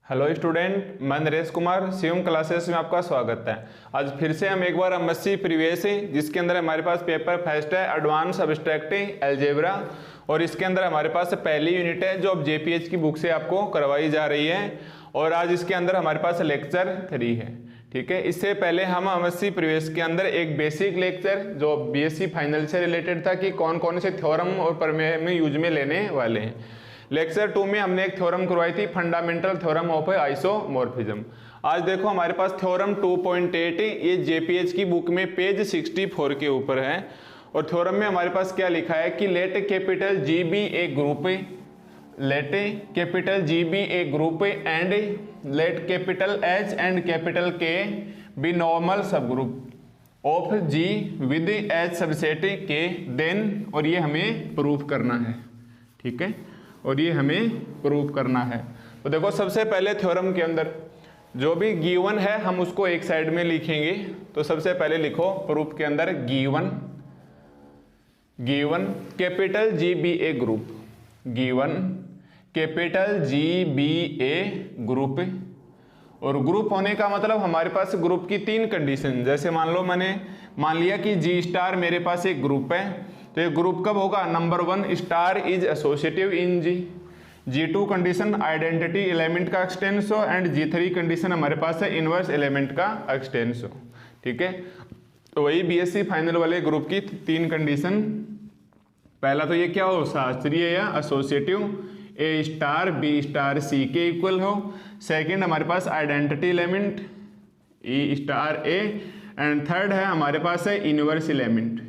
Hello student, मैं Naresh Kumar Shivam classes में आपका स्वागत है। आज फिर से हम एक बार एमएससी प्रीवियस जिसके अंदर हमारे पास पेपर फर्स्ट है एडवांस अब्स्ट्रैक्ट अलजेब्रा, और इसके अंदर हमारे पास पहली यूनिट है जो अब जेपीएच की बुक से आपको करवाई जा रही है, और आज इसके अंदर हमारे पास लेक्चर 3 है। ठीक है, इससे पहले हम एमएससी प्रीवियस के अंदर एक बेसिक लेक्चर जो बीएससी फाइनल से रिलेटेड था कि कौन कौन से थ्योरम और प्रमेय में यूज में लेने वाले हैं। लेक्चर 2 में हमने एक थ्योरम करवाई थी, फंडामेंटल थ्योरम ऑफ आइसोमॉर्फिज्म। आज देखो हमारे पास थ्योरम 2.8 ये जेपीएच की बुक में पेज 64 के ऊपर है, और थ्योरम में हमारे पास क्या लिखा है कि let capital G be a group, let capital G be a group and let capital H and capital K be normal subgroup of G with H subset K then, और ये हमें proof करना है। ठीक है, और ये हमें प्रूफ करना है। तो देखो सबसे पहले थ्योरम के अंदर जो भी गिवन है हम उसको एक साइड में लिखेंगे। तो सबसे पहले लिखो प्रूफ के अंदर given capital G be a group, given capital G be a group, और ग्रुप होने का मतलब हमारे पास ग्रुप की 3 कंडीशन। जैसे मैंने मान लिया कि जी स्टार मेरे पास एक ग्रुप है, तो ये ग्रुप कब होगा? Number 1 star is associative in G, G2 condition identity element का एक्सटेंस हो, एंड G3 कंडीशन हमारे पास है इनवर्स एलिमेंट का एक्सटेंस हो। ठीक है, तो वही बीएससी फाइनल वाले ग्रुप की 3 कंडीशन। पहला तो ये क्या हो, शास्त्रीय या associative, a star b star c के इक्वल हो। सेकंड हमारे पास identity element e star a, and third है हमारे पास है inverse element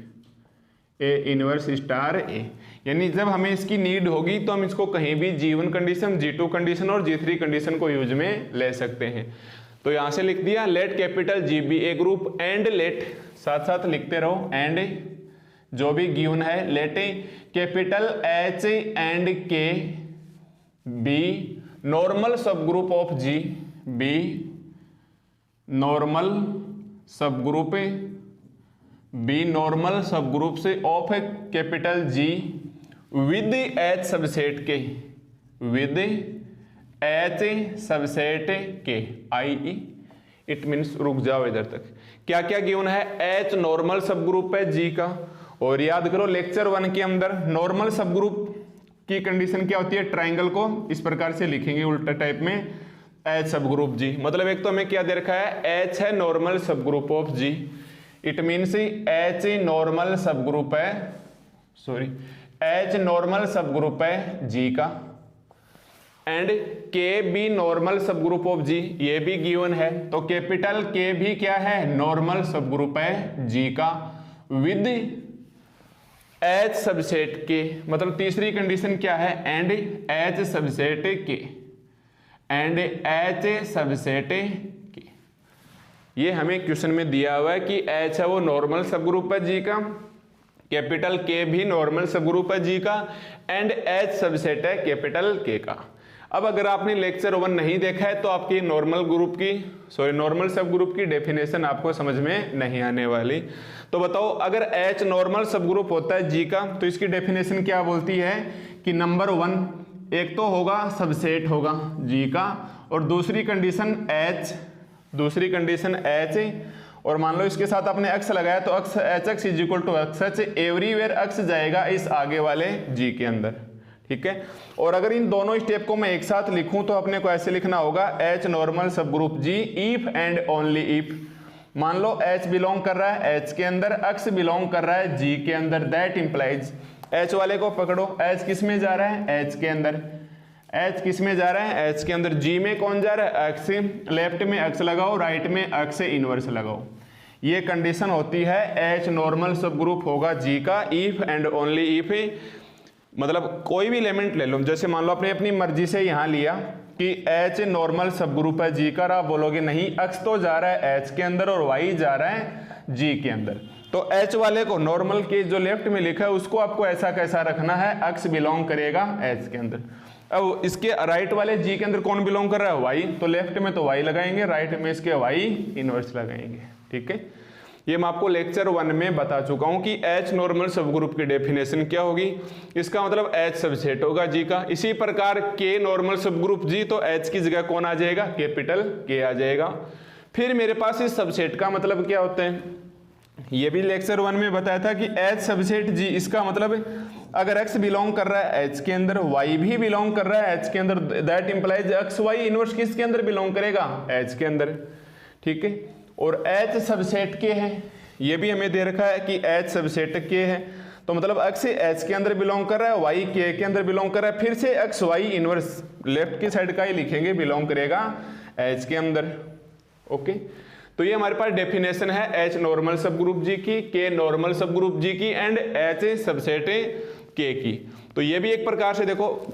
a inverse star a. यानी जब हमें इसकी नीड होगी तो हम इसको कहीं भी G1 कंडीशन, G2 कंडीशन और G3 कंडीशन को यूज में ले सकते हैं। तो यहां से लिख दिया let capital G be a group and let, साथ साथ लिखते रहो, एंड जो भी गिवन है let capital H and K be normal subgroup of G, be normal subgroup, be normal subgroup से of capital G with H subset K, with H subset K I E. It means रुक जाओ इधर तक, क्या क्या given है? H normal subgroup है G का, और याद करो लेक्चर 1 के अंदर नॉर्मल सब ग्रुप की कंडीशन क्या होती है? ट्राइंगल को इस प्रकार से लिखेंगे उल्टा टाइप में, एच सब ग्रुप जी। मतलब एक तो हमें क्या दे रखा है, एच है normal subgroup of G, it means H normal subgroup है, sorry H normal subgroup है जी का, and K be normal subgroup of G, ये भी गिवन है। तो कैपिटल के भी क्या है? नॉर्मल सब ग्रुप है जी का, विद एच सबसेट के, मतलब तीसरी कंडीशन क्या है? एंड एच सबसेट के, एंड एच सबसेट के। ये हमें क्वेश्चन में दिया हुआ है कि एच है वो नॉर्मल सब ग्रुप है जी का, कैपिटल के भी नॉर्मल सब ग्रुप है जी का, एंड एच सबसेट है कैपिटल के का। अब अगर आपने लेक्चर 1 नहीं देखा है तो आपकी नॉर्मल सब ग्रुप की डेफिनेशन आपको समझ में नहीं आने वाली। तो बताओ अगर एच नॉर्मल सब ग्रुप होता है जी का तो इसकी डेफिनेशन क्या बोलती है कि नंबर 1 एक तो होगा सबसेट होगा जी का, और दूसरी कंडीशन एच, और मान लो इसके साथ आपने एक्स लगाया तो X H X is equal to X H, everywhere X जाएगा इस आगे वाले जी के अंदर। ठीक है, और अगर इन दोनों स्टेप को मैं एक साथ लिखूं तो अपने को ऐसे लिखना होगा H normal subgroup G if and only if. मान लो एच बिलोंग कर रहा है एच के अंदर, एक्स बिलोंग कर रहा है जी के अंदर, दैट इंप्लाइज एच वाले को पकड़ो, एच किस में जा रहा है? एच के अंदर। एच किस में जा रहा है? एच के अंदर। जी में कौन जा रहा है? एक्स। लेफ्ट में एक्स लगाओ, राइट में एक्स इनवर्स लगाओ। ये कंडीशन होती है एच नॉर्मल सब ग्रुप होगा जी का इफ एंड ओनली इफ। मतलब कोई भी एलिमेंट ले लो, जैसे मान लो आपने अपनी मर्जी से यहां लिया कि एच नॉर्मल सब ग्रुप है जी का, आप बोलोगे नहीं एक्स तो जा रहा है एच के अंदर और वाई जा रहा है जी के अंदर। तो एच वाले को नॉर्मल के जो लेफ्ट में लिखा है उसको आपको ऐसा कैसा रखना है? एक्स बिलोंग करेगा एच के अंदर। अब इसके राइट वाले जी के अंदर कौन बिलोंग कर रहा है? वाई, तो लेफ्ट में तो वाई लगाएंगे, राइट में इसके वाई इनवर्स लगाएंगे। ठीक है, ये मैं आपको लेक्चर 1 में बता चुका हूं कि H नॉर्मल सब ग्रुप की डेफिनेशन क्या होगी। इसका मतलब H सबसेट होगा G का। इसी प्रकार K नॉर्मल सब ग्रुप G, तो H की जगह कौन आ जाएगा, कैपिटल K आ जाएगा। फिर मेरे पास इस सबसेट का मतलब क्या होता है, ये भी लेक्चर 1 में बताया था कि H सबसेट G, इसका मतलब अगर X बिलोंग कर रहा है H के अंदर, Y भी बिलोंग कर रहा है H के अंदर, that implies X Y inverse किसके अंदर बिलोंग करेगा, H के अंदर, ठीक है। और H सबसेट K है, ये भी हमें दे रखा है कि H सबसेट K है, तो मतलब X H के अंदर बिलोंग कर रहा है, Y K के अंदर बिलोंग कर रहा है। फिर से X Y इनवर्स लेफ्ट की साइड का ही लिखेंगे, बिलोंग करेगा H के अंदर। ओके, तो ये हमारे पास डेफिनेशन है H नॉर्मल सब ग्रुप G की, K नॉर्मल सब ग्रुप G की एंड H सबसेट K की। तो ये भी एक प्रकार से देखो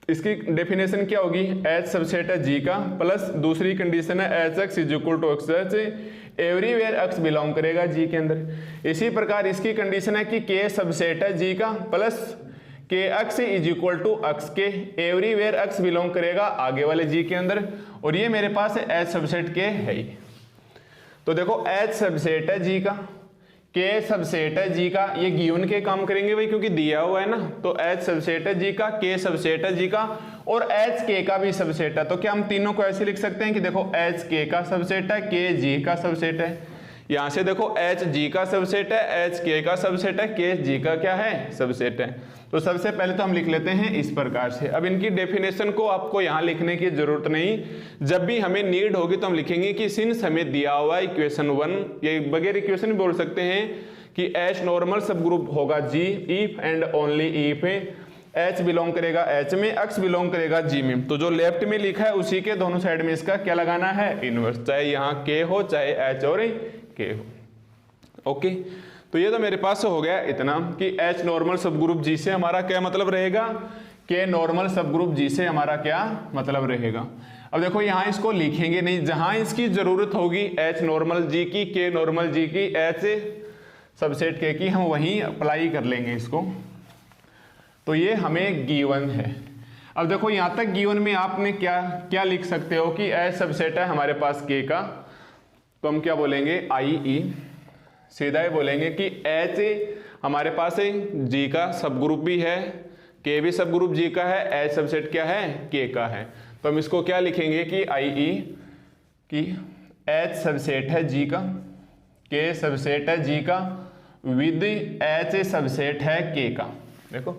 इसकी डेफिनेशन क्या होगी, H सबसेट है G का, प्लस दूसरी कंडीशन है Hx is equal to XH, everywhere X belong करेगा G के अंदर। इसी प्रकार इसकी कंडीशन है कि K सबसेट है G का, plus Kx is equal to X के, एवरीवेयर X बिलोंग करेगा आगे वाले G के अंदर। और ये मेरे पास H सबसेट K है ही। तो देखो H सबसेट है G का, K सबसेट है G का, ये गिवन के काम करेंगे भाई क्योंकि दिया हुआ है ना। तो H सबसेट है G का, K सबसेट है G का और H K का भी सबसेट है। तो क्या हम तीनों को ऐसे लिख सकते हैं कि देखो H K का सबसेट है, K G का सबसेट है। यहां से देखो H G का सबसेट है, H K का सबसेट है, K G का क्या है, सबसेट है। तो सबसे पहले तो हम लिख लेते हैं इस प्रकार से। अब इनकी डेफिनेशन को आपको यहाँ लिखने की जरूरत नहीं, जब भी हमें नीड होगी तो हम लिखेंगे कि सिंस हमें दिया हुआ इक्वेशन 1, ये बगैर इक्वेशन भी बोल सकते हैं कि H नॉर्मल सब ग्रुप होगा G if and only if H belong करेगा H में, X बिलोंग करेगा G में। तो जो लेफ्ट में लिखा है उसी के दोनों साइड में इसका क्या लगाना है, इनवर्स, चाहे यहाँ K हो चाहे H और K हो। ओके, तो ये तो मेरे पास हो गया इतना कि H नॉर्मल सब ग्रुप G से हमारा क्या मतलब रहेगा, K नॉर्मल सब ग्रुप G से हमारा क्या मतलब रहेगा। अब देखो यहाँ इसको लिखेंगे नहीं, जहां इसकी जरूरत होगी H नॉर्मल G की, K नॉर्मल G की, H सबसेट K की, हम वहीं अप्लाई कर लेंगे इसको। तो ये हमें गिवन है। अब देखो यहाँ तक गिवन में आपने क्या क्या लिख सकते हो कि H सबसेट है हमारे पास K का, तो हम क्या बोलेंगे IE, सीधा ही बोलेंगे कि H हमारे पास है G का सब ग्रुप भी है, K भी सब ग्रुप G का है, H सबसेट क्या है, K का है। तो हम इसको क्या लिखेंगे कि IE कि H सबसेट है G का, K सबसेट है G का विद H सबसेट है K का। देखो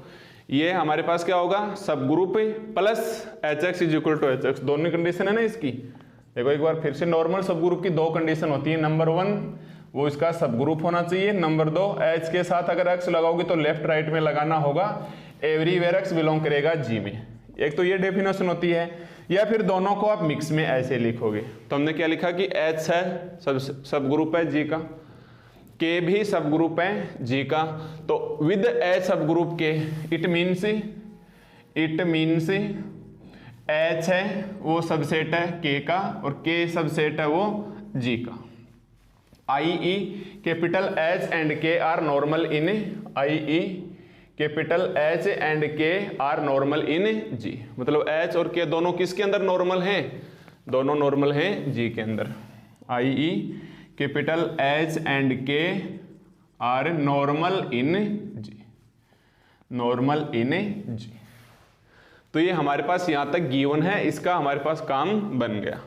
ये हमारे पास क्या होगा, subgroup plus Hx is equal to Hx, दोनों कंडीशन है ना इसकी। देखो एक बार फिर से, नॉर्मल सब ग्रुप की दो कंडीशन होती है, नंबर 1 वो इसका सब ग्रुप होना चाहिए, नंबर 2 H के साथ अगर X लगाओगे तो लेफ्ट राइट में लगाना होगा, एवरीवेयर X बिलोंग करेगा G में। एक तो ये डेफिनेशन होती है, या फिर दोनों को आप मिक्स में ऐसे लिखोगे। तो हमने क्या लिखा कि H है सब ग्रुप है G का, K भी सब ग्रुप है G का, तो विद H सब group K it means H है वो सबसेट है K का और K सबसेट है वो G का। IE capital H and K are normal in IE capital H and K are normal in G, मतलब H और K दोनों किसके अंदर नॉर्मल हैं, दोनों नॉर्मल हैं G के अंदर। IE capital H and K are normal in G, normal in G। तो ये हमारे पास यहाँ तक गिवन है, इसका हमारे पास काम बन गया।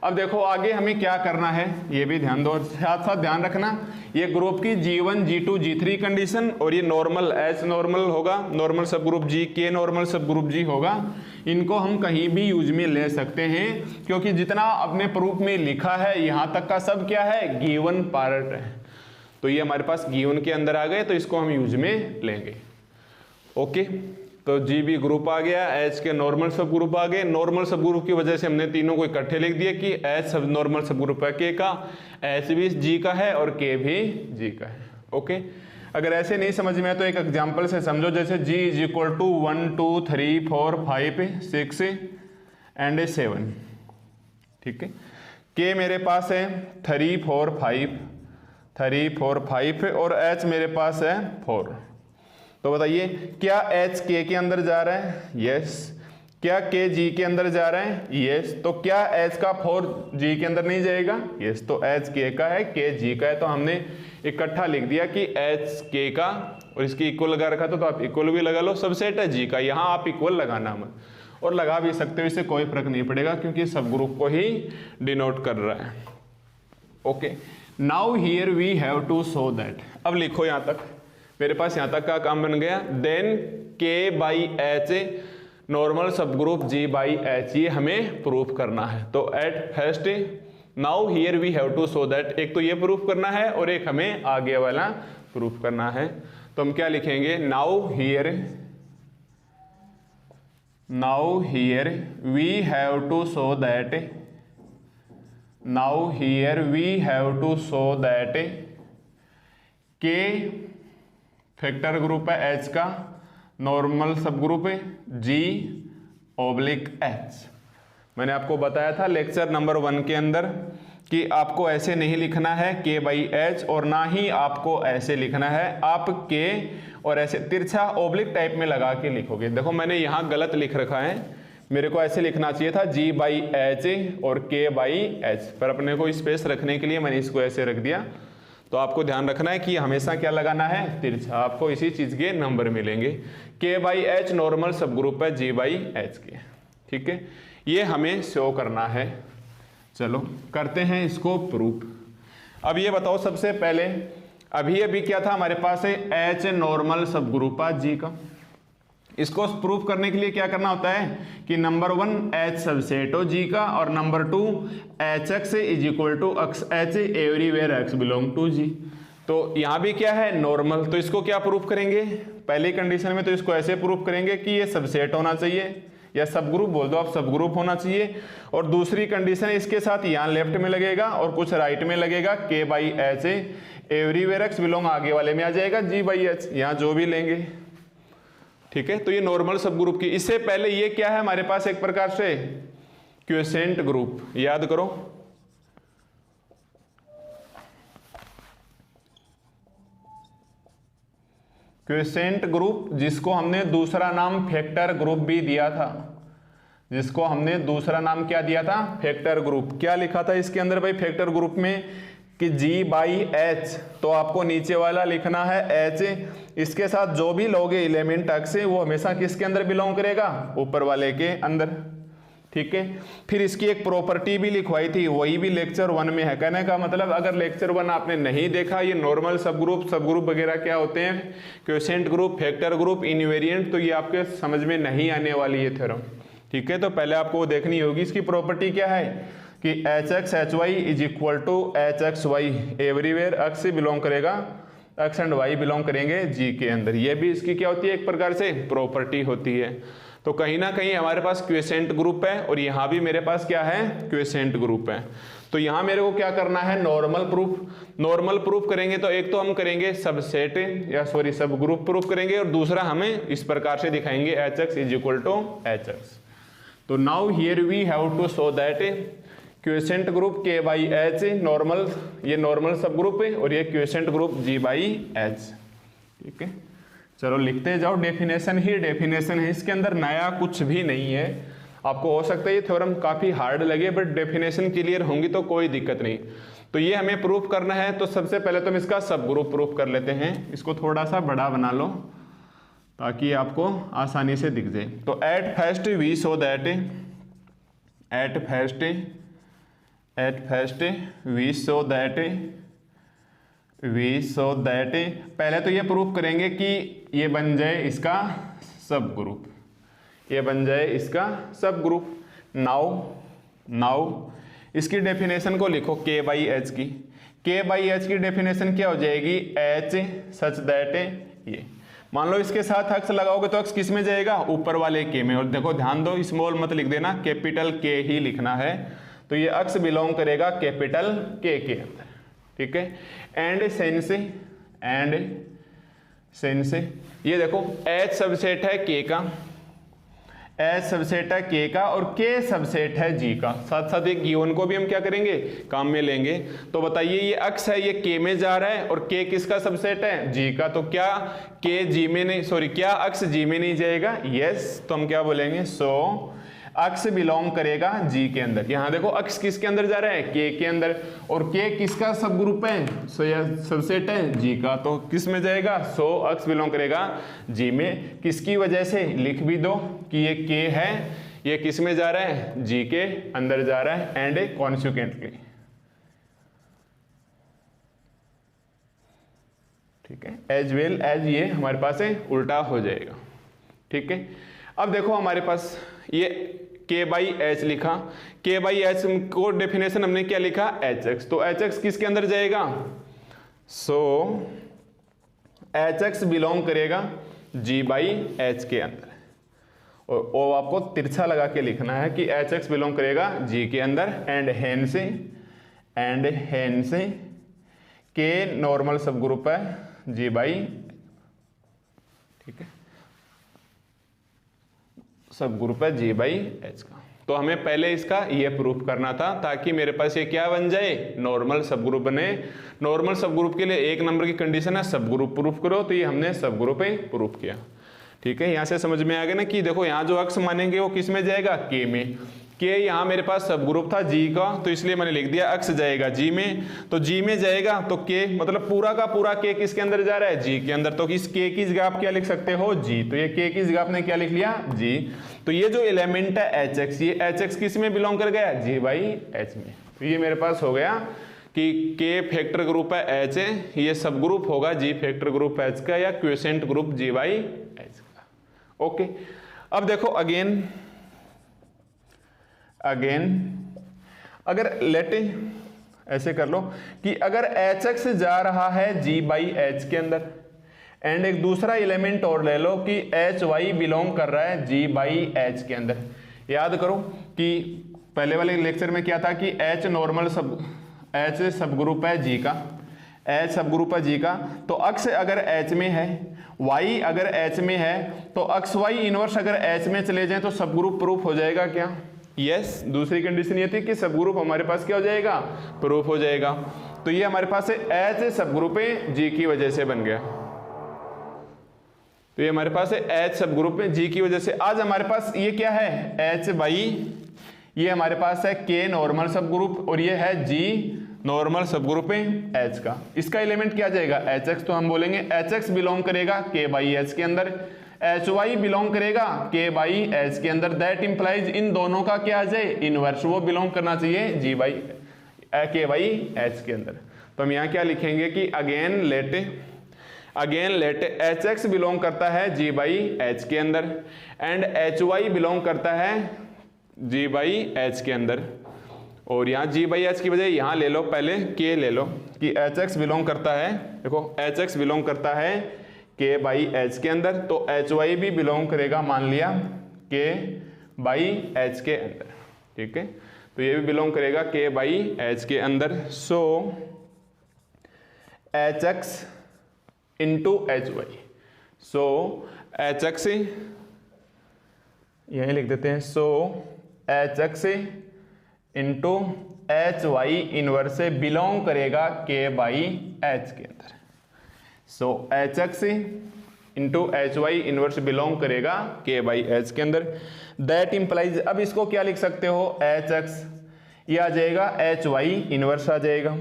अब देखो आगे हमें क्या करना है, ये भी ध्यान दो, साथ साथ ध्यान रखना, ये ग्रुप की G1 G2 G3 कंडीशन और ये नॉर्मल H नॉर्मल होगा, नॉर्मल सब ग्रुप G, K नॉर्मल सब ग्रुप G होगा, इनको हम कहीं भी यूज में ले सकते हैं क्योंकि जितना अपने प्रूफ में लिखा है यहाँ तक का सब क्या है, गिवन पार्ट है। तो ये हमारे पास गिवन के अंदर आ गए, तो इसको हम यूज में लेंगे। ओके, तो G भी ग्रुप आ गया, H के नॉर्मल सब ग्रुप आ गए। नॉर्मल सब ग्रुप की वजह से हमने तीनों को इकट्ठे लिख दिया कि H सब नॉर्मल सब ग्रुप है K का, H भी G का है और K भी G का है। ओके, अगर ऐसे नहीं समझ में आए तो एक एग्जांपल से समझो, जैसे G is equal to 1 2 3 4 5 6 and 7, ठीक है। K मेरे पास है 3 4 5 और H मेरे पास है 4। तो बताइए क्या H K के अंदर जा रहा है, यस, क्या के जी के अंदर जा रहा है? यस। तो क्या एच का 4 जी के अंदर नहीं जाएगा? यस। तो एच के का है, के जी का है, तो हमने इकट्ठा लिख दिया कि एच के का, और इसकी इक्वल लगा रखा तो आप इक्वल भी लगा लो, सबसेट है जी का, यहाँ आप इक्वल लगाना मत, और लगा भी सकते हो, इससे कोई फर्क नहीं पड़ेगा क्योंकि सब ग्रुप को ही डिनोट कर रहा है। Okay, now here we have to show that. अब लिखो यहाँ तक, मेरे पास यहाँ तक का काम बन गया। Then K by H normal subgroup G by H, ये हमें प्रूफ करना है। तो at first now here we have to show that, एक तो ये प्रूफ करना है और एक हमें आगे वाला प्रूफ करना है। तो हम क्या लिखेंगे? Now here we have to show that, now here we have to show that K factor group है एच का, नॉर्मल सब ग्रुप है जी ऑब्लिक एच। मैंने आपको बताया था लेक्चर नंबर 1 के अंदर कि आपको ऐसे नहीं लिखना है के बाई एच, और ना ही आपको ऐसे लिखना है, आप के और ऐसे तिरछा ओब्लिक टाइप में लगा के लिखोगे। देखो मैंने यहाँ गलत लिख रखा है, मेरे को ऐसे लिखना चाहिए था जी बाई एच और के बाई एच, पर अपने को स्पेस रखने के लिए मैंने इसको ऐसे रख दिया। तो आपको ध्यान रखना है कि हमेशा क्या लगाना है? तिरछा। आपको इसी चीज के नंबर मिलेंगे। के by H normal subgroup है जी बाई एच के, ठीक है, ये हमें शो करना है। चलो करते हैं इसको प्रूफ। अब ये बताओ सबसे पहले, अभी क्या था हमारे पास है एच नॉर्मल सब ग्रुप है जी का। इसको प्रूफ करने के लिए क्या करना होता है कि नंबर 1 एच सबसेट हो जी का, और number 2 H X is equal to X H everywhere X belong to G. तो यहाँ भी क्या है? नॉर्मल। तो इसको क्या प्रूफ करेंगे? पहली कंडीशन में तो इसको ऐसे प्रूफ करेंगे कि ये सबसेट होना चाहिए, या सब ग्रुप बोल दो आप, सब ग्रुप होना चाहिए। और दूसरी कंडीशन इसके साथ यहाँ लेफ्ट में लगेगा और कुछ राइट में लगेगा, के by H everywhere X belong आगे वाले में आ जाएगा जी बाई एच, यहाँ जो भी लेंगे, ठीक है। तो ये नॉर्मल सब ग्रुप की। इससे पहले ये क्या है हमारे पास? एक प्रकार से क्वेसेंट ग्रुप, याद करो। क्वेसेंट ग्रुप, जिसको हमने दूसरा नाम फैक्टर ग्रुप भी दिया था, जिसको हमने दूसरा नाम क्या दिया था? Factor group. क्या लिखा था इसके अंदर भाई फैक्टर ग्रुप में? कि जी बाई एच, तो आपको नीचे वाला लिखना है एच, इसके साथ जो भी लोगे एलिमेंट एक्स से वो हमेशा किसके अंदर बिलोंग करेगा? ऊपर वाले के अंदर, ठीक है। फिर इसकी एक प्रॉपर्टी भी लिखवाई थी, वही भी लेक्चर 1 में है। कहने का मतलब अगर लेक्चर 1 आपने नहीं देखा, ये नॉर्मल सब ग्रुप वगैरह क्या होते हैं, quiescent group, factor group, invariant, तो ये आपके समझ में नहीं आने वाली है थ्योरम, ठीक है। तो पहले आपको वो देखनी होगी। इसकी प्रॉपर्टी क्या है कि H X H Y is equal to H X Y everywhere X belong करेगा, एक्स एंड वाई बिलोंग करेंगे जी के अंदर। ये भी इसकी क्या होती है? एक प्रकार से प्रॉपर्टी होती है। तो कहीं ना कहीं हमारे पास क्वेसेंट ग्रुप है, और यहाँ भी मेरे पास क्या है? क्वेसेंट ग्रुप है। तो यहाँ मेरे को क्या करना है? Normal proof. नॉर्मल प्रूफ करेंगे तो एक तो हम करेंगे सबसेट या सॉरी सब ग्रुप प्रूफ करेंगे, और दूसरा हमें इस प्रकार से दिखाएंगे H X is equal to H X. तो now here we have to show that quotient group K by H normal, ये नॉर्मल सब ग्रुप है, और ये quotient group G by H, ठीक है। चलो लिखते जाओ, डेफिनेशन ही डेफिनेशन है, इसके अंदर नया कुछ भी नहीं है। आपको हो सकता है ये थ्योरम काफी हार्ड लगे, बट डेफिनेशन क्लियर होंगी तो कोई दिक्कत नहीं। तो ये हमें प्रूफ करना है, तो सबसे पहले तो हम इसका सब ग्रुप प्रूफ कर लेते हैं। इसको थोड़ा सा बड़ा बना लो ताकि आपको आसानी से दिख जाए। तो at first we show that, at first we show that, पहले तो ये प्रूफ करेंगे कि ये बन जाए इसका सब ग्रुप, ये बन जाए इसका सब ग्रुप। नाउ इसकी डेफिनेशन को लिखो के बाई एच की। के बाई एच की डेफिनेशन क्या हो जाएगी? एच सच दैट, ये मान लो इसके साथ एक्स लगाओगे तो एक्स किस में जाएगा? ऊपर वाले के में। और देखो ध्यान दो, स्मॉल मत लिख देना, कैपिटल के ही लिखना है। तो ये एक्स बिलोंग करेगा कैपिटल के अंदर, ठीक है। एंड सेंस, ये देखो एच सबसेट है के का, एच सबसेट है के का और के सबसेट है जी का। साथ साथ एक गिवन को भी हम क्या करेंगे, काम में लेंगे। तो बताइए ये अक्स है, ये के में जा रहा है और के किसका सबसेट है, जी का। तो क्या के जी में नहीं, सॉरी क्या अक्स जी में नहीं जाएगा, यस। तो हम क्या बोलेंगे, सो अक्स बिलोंग करेगा जी के अंदर। यहां देखो अक्स किसके अंदर जा रहा है, के अंदर, और के किसका सब ग्रुप है, सो यह सबसेट है जी का। तो किस में जाएगा, सो अक्स बिलोंग करेगा जी में। किसकी वजह से, लिख भी दो कि ये के है, ये किस में जा रहा है, जी के अंदर जा रहा है, एंड कॉन्सिक्वेंटली, ठीक है, एज वेल एज ये हमारे पास है उल्टा हो जाएगा, ठीक है। अब देखो हमारे पास ये के बाई एच लिखा, के बाई एच को डेफिनेशन हमने क्या लिखा, एच एक्स। तो एच एक्स किसके अंदर जाएगा, सो एच एक्स बिलोंग करेगा जी बाई एच के अंदर। और आपको तिरछा लगा के लिखना है कि एच एक्स बिलोंग करेगा जी के अंदर, एंड हेन से के नॉर्मल सब ग्रुप है जी बाई, ठीक है, सब ग्रुप है जी बाई एच का। तो हमें पहले इसका ये प्रूफ करना था ताकि मेरे पास ये क्या बन जाए, नॉर्मल सब ग्रुप बने। नॉर्मल सब ग्रुप के लिए एक नंबर की कंडीशन है सब ग्रुप प्रूफ करो, तो ये हमने सब ग्रुप ही प्रूफ किया, ठीक है। यहां से समझ में आ गया ना कि देखो यहां जो अक्स मानेंगे वो किस में जाएगा, के में। के यहाँ मेरे पास सब ग्रुप था जी का, तो इसलिए मैंने लिख दिया अक्स जाएगा जी में। तो जी में जाएगा तो के मतलब पूरा का पूरा के किसके अंदर जा रहा है, जी के अंदर। तो इस के की जगह आप क्या लिख सकते हो, जी। तो ये के की जगह आपने क्या लिख लिया, जी। तो ये जो एलिमेंट है एच एक्स, ये एच एक्स किस में बिलोंग कर गया, जी बाई एच में। तो ये मेरे पास हो गया कि के फैक्टर ग्रुप है एच है, ये सब ग्रुप होगा जी फैक्टर ग्रुप एच का, या quotient group G by H का। ओके, अब देखो अगेन अगर लेट ऐसे कर लो कि अगर एच एक्स जा रहा है जी बाई एच के अंदर, एंड एक दूसरा एलिमेंट और ले लो कि एच वाई बिलोंग कर रहा है जी बाई एच के अंदर। याद करो कि पहले वाले लेक्चर में क्या था कि एच नॉर्मल एच सब ग्रुप है जी का, एच सब ग्रुप है जी का। तो अक्स अगर एच में है, वाई अगर एच में है, तो अक्स वाई इनवर्स अगर एच में चले जाए तो सब ग्रुप प्रूफ हो जाएगा क्या, यस। दूसरी कंडीशन ये थी कि सब ग्रुप हमारे पास क्या हो जाएगा, प्रूफ हो जाएगा। तो ये हमारे पास एच सब ग्रुप है जी की वजह से बन गया। तो ये हमारे पास है एच सब ग्रुप में जी की वजह से। आज हमारे पास ये क्या है, एच बाई, ये हमारे पास है के नॉर्मल सब ग्रुप, और ये है जी नॉर्मल सब ग्रुप है एच का। इसका एलिमेंट क्या जाएगा, एच एक्स। तो हम बोलेंगे एच एक्स बिलोंग करेगा के बाई एच के अंदर, एच वाई बिलोंग करेगा के बाई एच के अंदर। दैट इंप्लाइज इन दोनों का क्या आ जाए, इनवर्स, वो बिलोंग करना चाहिए जी बाई के बाई एच के अंदर। तो हम यहाँ क्या लिखेंगे कि again let H X belong करता है जी बाई एच के अंदर, एंड एच वाई बिलोंग करता है जी बाई एच के अंदर। और यहाँ जी बाई एच की बजाय यहाँ ले लो, पहले के ले लो कि एच एक्स बिलोंग करता है, देखो एच एक्स बिलोंग करता है के बाई एच के अंदर, तो एच वाई भी बिलोंग करेगा, मान लिया के बाई एच के अंदर, ठीक है। तो ये भी बिलोंग करेगा के बाई एच के अंदर। So H X into H Y, so H X यही लिख देते हैं, so H X into H Y inverse से बिलोंग करेगा के बाई एच के अंदर। So H X into H Y inverse belong करेगा के बाई एच के अंदर। दैट इंप्लाइज, अब इसको क्या लिख सकते हो, एच एक्स, ये आ जाएगा एच वाई इनवर्स आ जाएगा,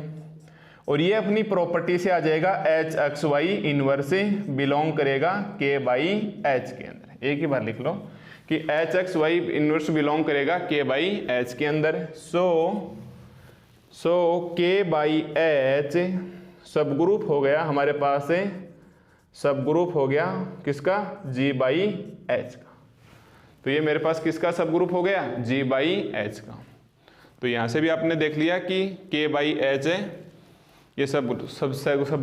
और ये अपनी प्रॉपर्टी से आ जाएगा एच एक्स वाई इनवर्स से बिलोंग करेगा के बाई एच के अंदर। एक ही बार लिख लो कि H X Y inverse belong करेगा के बाई एच के अंदर। सो के बाई एच सब ग्रुप हो गया हमारे पास है, सब ग्रुप हो गया किसका, जी बाई एच का। तो ये मेरे पास किसका सब ग्रुप हो गया, जी बाई एच का। तो यहां से भी आपने देख लिया कि के बाई एच है, ये सब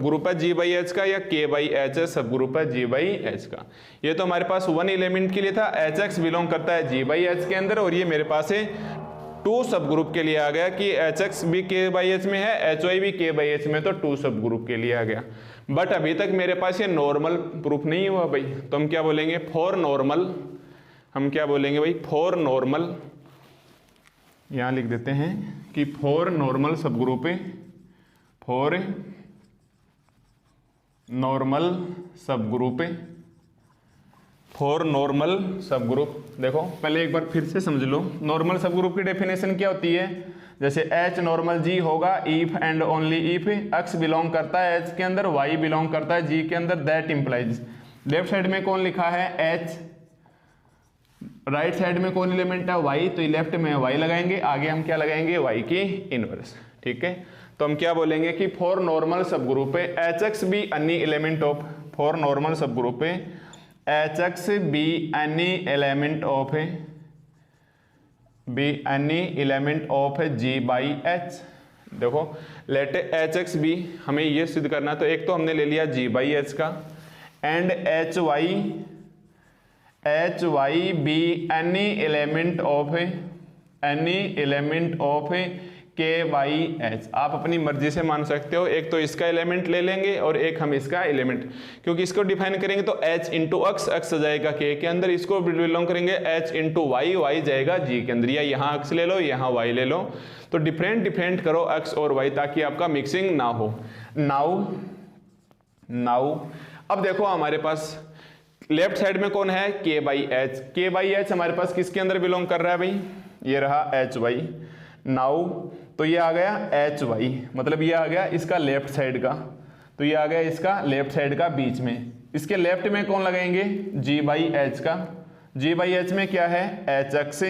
ग्रुप है जी बाई एच का, या के बाई एच है सब ग्रुप है जी बाई एच का। ये तो हमारे पास वन एलिमेंट के लिए था, एच एक्स बिलोंग करता है जी बाई एच के अंदर, और ये मेरे पास है टू सब ग्रुप के लिए आ गया कि एच एक्स भी के बाई एच में है, एच वाई भी के बाई एच में, तो टू सब ग्रुप के लिए आ गया। बट अभी तक मेरे पास ये नॉर्मल प्रूफ नहीं हुआ भाई, तो हम क्या बोलेंगे, फॉर नॉर्मल हम क्या बोलेंगे भाई, फॉर नॉर्मल, यहां लिख देते हैं कि फॉर नॉर्मल सब ग्रुप, फॉर नॉर्मल सब ग्रुप, फॉर नॉर्मल सब ग्रुप। देखो पहले एक बार फिर से समझ लो, नॉर्मल सब ग्रुप की डेफिनेशन क्या होती है, जैसे एच नॉर्मल जी होगा if and only if x belong करता है एच के अंदर, वाई बिलोंग करता है जी के अंदर, दैट इंप्लाइज। लेफ्ट साइड में कौन लिखा है, एच, राइट साइड में कौन एलिमेंट है, वाई, तो लेफ्ट में वाई लगाएंगे, आगे हम क्या लगाएंगे, वाई की इनवर्स। ठीक है, तो हम क्या बोलेंगे कि for normal subgroup H X be any element of, for normal subgroup H X be any element of, be any element of G by H. देखो लेट एच एक्स बी, हमें ये सिद्ध करना, तो एक तो हमने ले लिया जी बाई एच का, and H Y be any element of, any element of K by H. आप अपनी मर्जी से मान सकते हो, एक तो इसका एलिमेंट ले लेंगे और एक हम इसका एलिमेंट, क्योंकि इसको डिफाइन करेंगे तो h इंटू एक्स, एक्स जाएगा k के अंदर, इसको बिलोंग करेंगे h इंटू वाई, वाई जाएगा g के अंदर, या यहाँ x ले लो यहाँ y ले लो, तो डिफरेंट करो x और y ताकि आपका मिक्सिंग ना हो। नाउ अब देखो हमारे पास लेफ्ट साइड में कौन है, k by H, k by H हमारे पास किसके अंदर बिलोंग कर रहा है भाई, ये रहा एच वाई। नाउ तो ये आ गया एच वाई, मतलब ये आ गया इसका लेफ्ट साइड का, तो ये आ गया इसका लेफ्ट साइड का बीच में, इसके लेफ्ट में कौन लगाएंगे, जी बाई एच का, जी बाई एच में क्या है, एच एक्स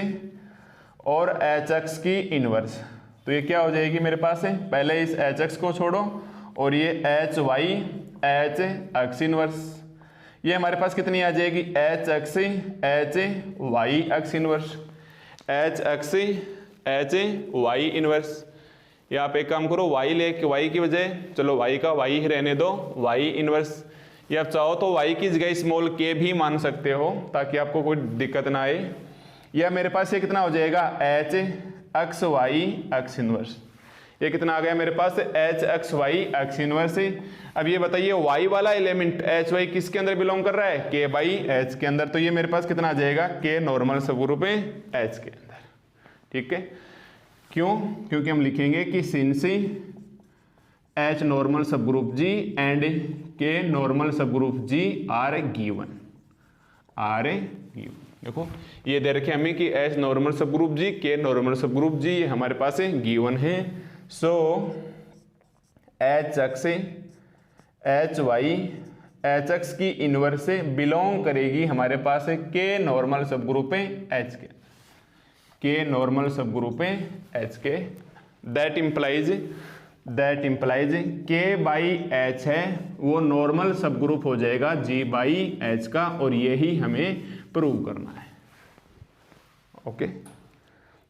और एच एक्स की इनवर्स, तो ये क्या हो जाएगी मेरे पास है, पहले इस एच एक्स को छोड़ो और ये H Y H X inverse, ये हमारे पास कितनी आ जाएगी, H X H Y X inverse, H X H Y inverse. या आप एक काम करो, वाई ले वाई की बजाय चलो वाई का वाई ही रहने दो, वाई इनवर्स, या आप चाहो तो वाई की जगह स्मॉल के भी मान सकते हो ताकि आपको कोई दिक्कत ना आए। या मेरे पास ये कितना हो जाएगा, H X Y X inverse, ये कितना आ गया मेरे पास, H X Y X inverse. अब ये बताइए वाई वाला एलिमेंट एच वाई किसके अंदर बिलोंग कर रहा है, के बाई एच के अंदर, तो ये मेरे पास कितना आ जाएगा, के नॉर्मल सब ग्रुप है एच के अंदर। ठीक है, क्यों, क्योंकि हम लिखेंगे कि since H normal subgroup G and K normal subgroup G are given, are given. देखो ये दे रखे हमें कि H normal subgroup G, K normal subgroup जी, ये हमारे पास गिवन है। So H X H Y H X की इनवर्स से बिलोंग करेगी हमारे पास के नॉर्मल सब ग्रुप है एच के नॉर्मल सब ग्रुप है एच के। दैट इंप्लाइज के बाई एच है वो नॉर्मल सब ग्रुप हो जाएगा जी बाई एच का, और यही हमें प्रूव करना है। ओके,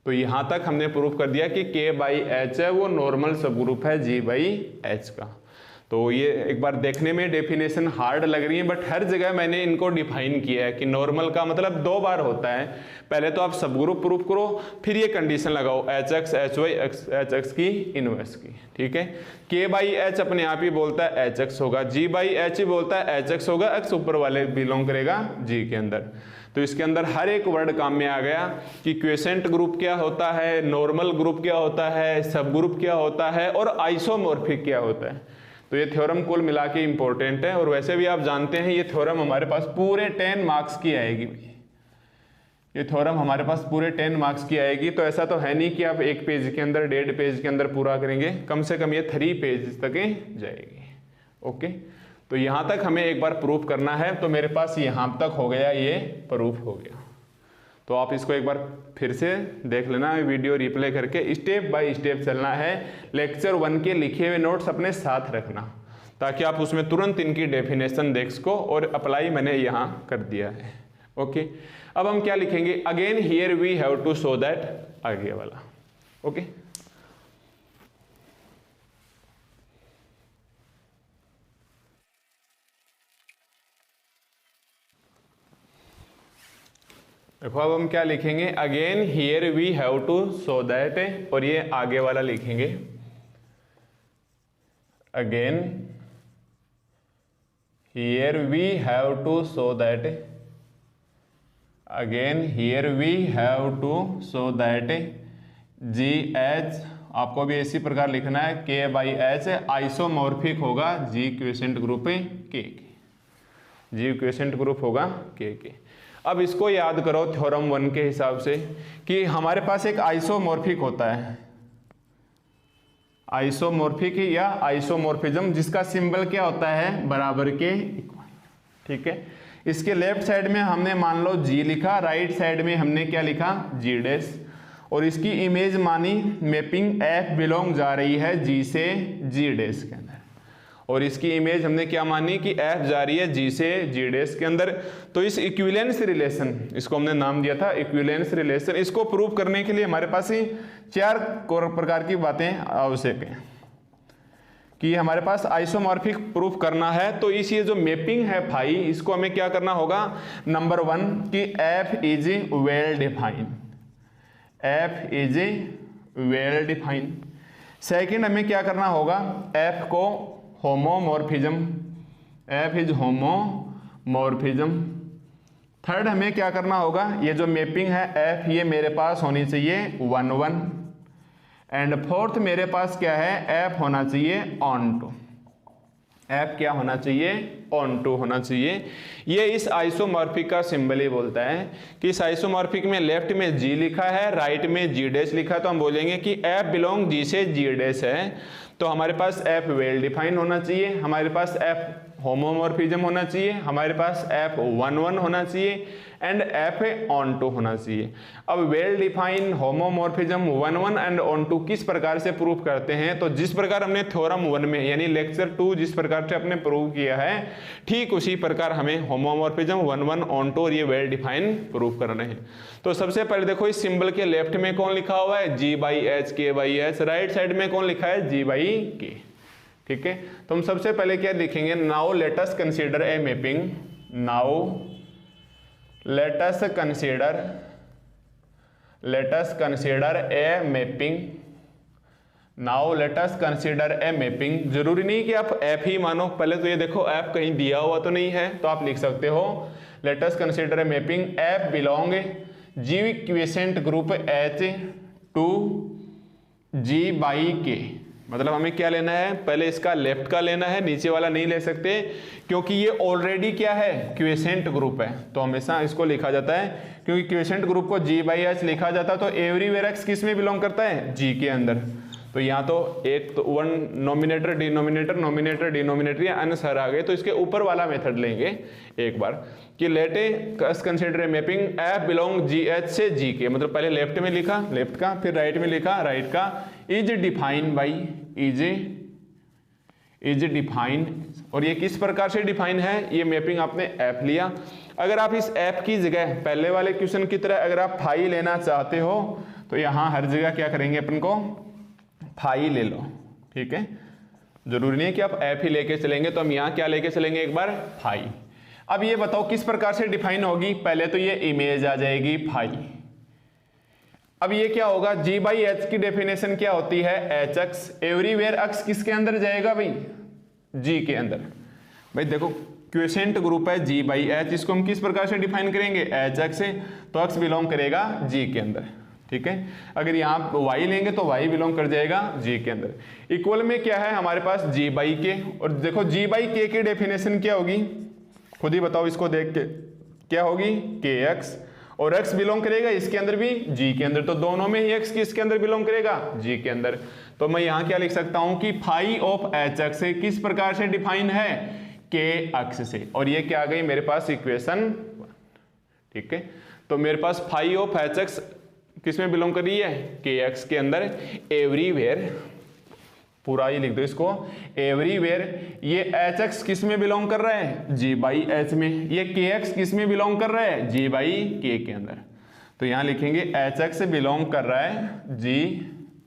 तो यहां तक हमने प्रूव कर दिया कि के बाई एच है वो नॉर्मल सब ग्रुप है जी बाई एच का। तो ये एक बार देखने में डेफिनेशन हार्ड लग रही है, बट हर जगह मैंने इनको डिफाइन किया है कि नॉर्मल का मतलब दो बार होता है, पहले तो आप सब ग्रुप प्रूफ करो, फिर ये कंडीशन लगाओ H X H Y H X की इनवर्स की। ठीक है, के बाई एच अपने आप ही बोलता है एच एक्स होगा, जी बाई एच ही बोलता है एच एक्स होगा, एक्स ऊपर वाले बिलोंग करेगा जी के अंदर। तो इसके अंदर हर एक वर्ड काम में आ गया कि क्वेसेंट ग्रुप क्या होता है, नॉर्मल ग्रुप क्या होता है, सब ग्रुप क्या होता है और आइसोमॉर्फिक क्या होता है। तो ये थ्योरम कुल मिला के इंपॉर्टेंट है, और वैसे भी आप जानते हैं ये थ्योरम हमारे पास पूरे 10 मार्क्स की आएगी। ये थ्योरम हमारे पास पूरे 10 मार्क्स की आएगी, तो ऐसा तो है नहीं कि आप एक पेज के अंदर 1.5 पेज के अंदर पूरा करेंगे, कम से कम ये 3 पेज तक जाएगी। ओके, तो यहाँ तक हमें एक बार प्रूफ करना है, तो मेरे पास यहाँ तक हो गया, ये प्रूफ हो गया। तो आप इसको एक बार फिर से देख लेना, वीडियो रिप्ले करके स्टेप बाय स्टेप चलना है। लेक्चर 1 के लिखे हुए नोट्स अपने साथ रखना ताकि आप उसमें तुरंत इनकी डेफिनेशन देख सको, और अप्लाई मैंने यहाँ कर दिया है। ओके, अब हम क्या लिखेंगे, again here we have to show that, आगे वाला। ओके, देखो अब हम क्या लिखेंगे, again here we have to show that, और ये आगे वाला लिखेंगे again here we have to show that again here we have to show that G H, आपको भी इसी प्रकार लिखना है, के बाई एच आइसोमॉर्फिक होगा जी क्वेशेंट ग्रुप के, जी क्वेशेंट ग्रुप होगा के। अब इसको याद करो थ्योरम 1 के हिसाब से कि हमारे पास एक आइसोमॉर्फिक होता है, आइसोमॉर्फिक या आइसोमॉर्फिज्म, जिसका सिंबल क्या होता है, बराबर के इक्वल। ठीक है, इसके लेफ्ट साइड में हमने मान लो जी लिखा, राइट साइड में हमने क्या लिखा, जी डैश, और इसकी इमेज मानी मैपिंग एफ बिलोंग जा रही है जी से जी डैश के अंदर, और इसकी इमेज हमने क्या मानी कि एफ जा रही है जी से जी डैश के अंदर। तो इस इक्विवेलेंस रिलेशन, इसको हमने नाम दिया था इक्विवेलेंस रिलेशन, इसको प्रूव करने के लिए हमारे पास ही 4 प्रकार की बातें आवश्यक हैं कि हमारे पास आइसोमॉर्फिक प्रूफ करना है। तो इस ये जो मैपिंग है फाई, इसको हमें क्या करना होगा, नंबर 1 कि F is well define, F is well define. Second हमें क्या करना होगा, एफ को homomorphism, F is homomorphism. Third हमें क्या करना होगा, ये जो मैपिंग है एफ, ये मेरे पास होनी चाहिए 1-1। एंड फोर्थ मेरे पास क्या है, एफ होना चाहिए ऑन टू, एफ क्या होना चाहिए, ऑन टू होना चाहिए। ये इस आइसोमॉर्फिक का सिंबल ही बोलता है कि इस आइसोमॉर्फिक में लेफ्ट में जी लिखा है, राइट में जी डैश लिखा है, तो हम बोलेंगे कि एफ बिलोंग जी से जी डैश है। तो हमारे पास एफ वेल डिफाइन होना चाहिए, हमारे पास एफ होमोमॉर्फिज्म होना चाहिए, हमारे पास एफ 1-1 होना चाहिए, एंड एफ ऑन टू होना चाहिए। अब well define, homomorphism, 1-1 and onto किस प्रकार से प्रूव करते हैं, तो जिस प्रकार हमने थ्योरम 1 में यानी लेक्चर 2 जिस प्रकार से अपने प्रूव किया है, ठीक उसी प्रकार हमें होमोमॉर्फिज्म, 1-1 ऑन टू और ये वेल डिफाइन प्रूव करना है। तो सबसे पहले देखो इस सिंबल के लेफ्ट में कौन लिखा हुआ है, जी बाई एच, के बाई एच, राइट साइड में कौन लिखा है, जी बाई के। ठीक है, तो हम सबसे पहले क्या लिखेंगे, now let us consider a mapping, now let us consider a mapping, now let us consider a mapping। जरूरी नहीं कि आप f ही मानो, पहले तो ये देखो f कहीं दिया हुआ तो नहीं है, तो आप लिख सकते हो let us consider a mapping f belong g quotient group h to g by k। मतलब हमें क्या लेना है, पहले इसका लेफ्ट का लेना है, नीचे वाला नहीं ले सकते क्योंकि ये ऑलरेडी क्या है, क्वेशेंट ग्रुप है। तो हमेशा इसको लिखा जाता है क्योंकि क्वेशेंट ग्रुप को जी बाई एच लिखा जाता है, तो एवरीवेयर एक्स किस में बिलोंग करता है, जी के अंदर। तो यहाँ तो एक तो 1 नोमिनेटर डिनोमिनेटर, नोमिनेटर डिनोमिनेटर या आंसर आ गए, तो इसके ऊपर वाला मेथड लेंगे एक बार कि let us consider a mapping F belong ji H से जी के, मतलब पहले लेफ्ट में लिखा लेफ्ट का, फिर राइट में लिखा राइट का, is define by, is define. और ये किस प्रकार से डिफाइन है, ये मैपिंग आपने एफ लिया। अगर आप इस एफ की जगह पहले वाले क्वेश्चन की तरह अगर आप फाई लेना चाहते हो तो यहाँ हर जगह क्या करेंगे, अपन को फाई ले लो। ठीक है, जरूरी नहीं है कि आप एफ ही लेके चलेंगे, तो हम यहाँ क्या लेके चलेंगे, एक बार फाई। अब ये बताओ किस प्रकार से डिफाइन होगी, पहले तो ये इमेज आ जाएगी फाई। अब ये क्या होगा, जी बाई एच की डेफिनेशन क्या होती है, एच एक्स, एवरीवेयर एक्स किसके अंदर जाएगा भाई, जी के अंदर। भाई देखो क्वेशेंट ग्रुप है जी बाई एच, इसको हम किस प्रकार से डिफाइन करेंगे, एच एक्स से, तो एक्स बिलोंग करेगा जी के अंदर। ठीक है, अगर यहाँ y लेंगे तो y बिलोंग कर जाएगा g के अंदर। इक्वल में क्या है हमारे पास g बाई के, और देखो g बाई के की डेफिनेशन क्या होगी, खुद ही बताओ इसको देख के, क्या होगी, kx, और x बिलोंग करेगा इसके अंदर भी g के अंदर, तो दोनों में ही x किसके अंदर बिलोंग करेगा, g के अंदर। तो मैं यहाँ क्या लिख सकता हूँ कि फाई ऑफ एच एक्स किस प्रकार से डिफाइन है, k एक्स से, और ये क्या आ गई मेरे पास इक्वेशन। ठीक है, तो मेरे पास फाई ऑफ एच एक्स किस में बिलोंग कर रही है, के एक्स के अंदर, एवरीवेयर, पूरा ही लिख दो इसको, एवरीवेयर। ये एच एक्स किस में बिलोंग कर रहा है, जी बाई एच में, ये के एक्स किस में बिलोंग कर रहा है, जी बाई के के अंदर। तो यहाँ लिखेंगे एच एक्स बिलोंग कर रहा है जी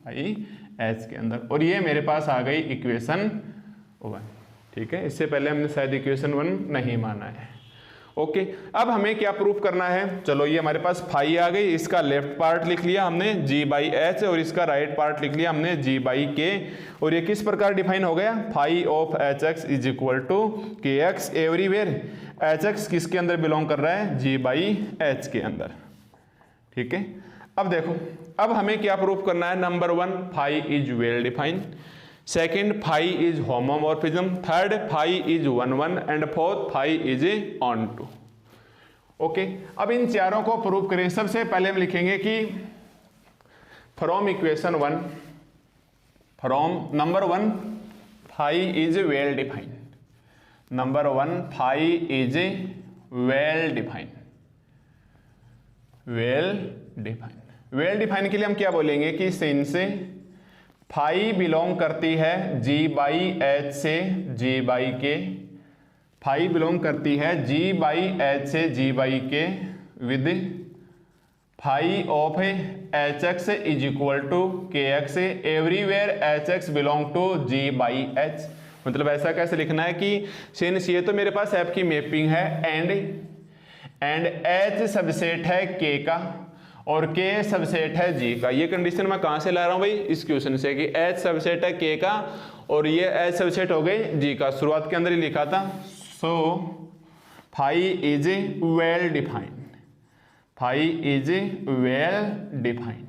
बाई एच के अंदर, और ये मेरे पास आ गई इक्वेशन 1। ठीक है, इससे पहले हमने शायद इक्वेशन 1 नहीं माना है। ओके, अब हमें क्या प्रूफ करना है, चलो ये हमारे पास फाई आ गई, इसका लेफ्ट पार्ट लिख लिया हमने जी बाई एच, और इसका राइट पार्ट लिख लिया हमने जी बाई के, और ये किस प्रकार डिफाइन हो गया, phi of H X is equal to K X everywhere H X किसके अंदर बिलोंग कर रहा है, जी बाई एच के अंदर। ठीक है, अब देखो, अब हमें क्या प्रूफ करना है, number 1 phi is well defined, second phi is homomorphism, third phi is 1 1 and fourth phi is onto. Okay, अब इन चारों को प्रूफ करें। सबसे पहले हम लिखेंगे कि from equation 1, from number 1 phi is well defined, number 1 phi is well defined, well defined. Well defined के लिए हम क्या बोलेंगे कि सिंस फाई बिलोंग करती है जी बाई एच से G by K, phi belong करती है जी बाई एच से G by K with phi of H X is equal to K X everywhere H X belong to G by H. मतलब ऐसा कैसे लिखना है कि सिंस ये तो मेरे पास एफ की मैपिंग है एंड एच सबसेट है के का और के सबसेट है जी का। ये कंडीशन मैं कहां से ला रहा हूं भाई, इस क्वेश्चन से कि एच सबसेट है के का और ये एच सबसेट हो गई जी का, शुरुआत के अंदर ही लिखा था। So phi is well defined, phi is well defined